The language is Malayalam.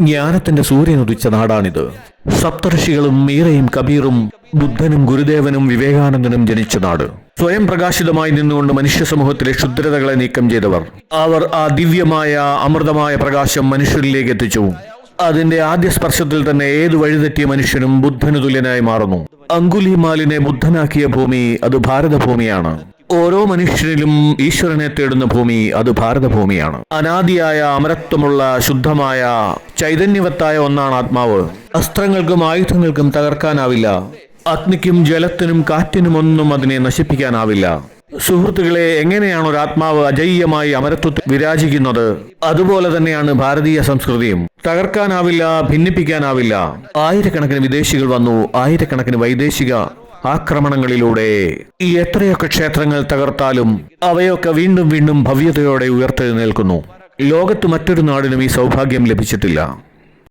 ജ്ഞാനത്തിന്റെ സൂര്യൻ ഉദിച്ച നാടാണിത്. സപ്തഋഷികളും മീരയും കബീറും ബുദ്ധനും ഗുരുദേവനും വിവേകാനന്ദനും ജനിച്ച നാട്. സ്വയം പ്രകാശിതമായി നിന്നുകൊണ്ട് മനുഷ്യ സമൂഹത്തിലെ ക്ഷുദ്രതകളെ നീക്കം ചെയ്തവർ. അവർ ആ ദിവ്യമായ അമൃതമായ പ്രകാശം മനുഷ്യരിലേക്ക് എത്തിച്ചു. അതിന്റെ ആദ്യ സ്പർശത്തിൽ തന്നെ ഏത് വഴിതെറ്റിയ മനുഷ്യനും ബുദ്ധന് തുല്യനായി മാറുന്നു. അങ്കുലിമാലിനെ ബുദ്ധനാക്കിയ ഭൂമി അത് ഭാരതഭൂമിയാണ്. ഓരോ മനുഷ്യരിലും ഈശ്വരനെ തേടുന്ന ഭൂമി അത് ഭാരതഭൂമിയാണ്. അനാദിയായ അമരത്വമുള്ള ശുദ്ധമായ ചൈതന്യവത്തായ ഒന്നാണ് ആത്മാവ്. അസ്ത്രങ്ങൾക്കും ആയുധങ്ങൾക്കും തകർക്കാനാവില്ല. അഗ്നിക്കും ജലത്തിനും കാറ്റിനും ഒന്നും അതിനെ നശിപ്പിക്കാനാവില്ല. സുഹൃത്തുക്കളെ, എങ്ങനെയാണ് ഒരു ആത്മാവ് അജയ്യമായി അമരത്വത്തിൽ വിരാജിക്കുന്നത്, അതുപോലെ തന്നെയാണ് ഭാരതീയ സംസ്കൃതിയും. തകർക്കാനാവില്ല, ഭിന്നിപ്പിക്കാനാവില്ല. ആയിരക്കണക്കിന് വിദേശികൾ വന്നു, ആയിരക്കണക്കിന് വൈദേശിക ആക്രമണങ്ങളിലൂടെ ഈ എത്രയൊക്കെ ക്ഷേത്രങ്ങൾ തകർത്താലും അവയൊക്കെ വീണ്ടും വീണ്ടും ഭവ്യതയോടെ ഉയർത്തെഴുന്നേൽക്കുന്നു. ലോകത്ത് മറ്റൊരു നാടിനും ഈ സൗഭാഗ്യം ലഭിച്ചിട്ടില്ല.